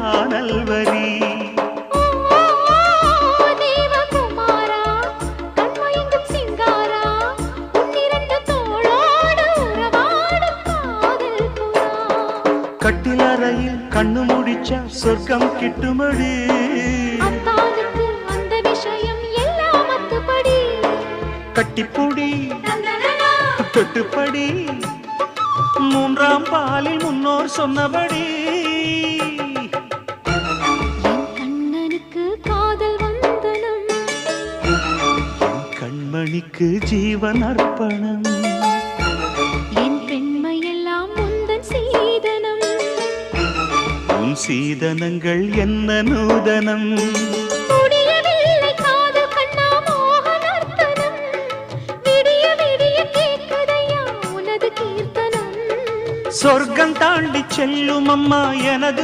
காணல் வரி. கட்டிலறையில் கண்ணு முடிச்சா சொர்க்கம் கிட்டுமடி. அந்த விஷயம் எல்லாம் அத்துப்படி. கட்டிப்பொடி தொட்டுப்படி மூன்றாம் பாலில் முன்னோர் சொன்னபடி. என் கண்ணனுக்கு காதல் வந்தனம், என் கண்மணிக்கு ஜீவன் அர்ப்பணம். என் பெண்மையெல்லாம் முந்தன் சீதனம். உன் சீதனங்கள் என்ன நூதனம். முடியவில்லை காதல் கண்ணா மோகனர்த்தனம். விடிய விடிய கேட்குதையா உனது கீர்த்தனம். சொர்க்கம் தாண்டி செல்லும் அம்மா எனது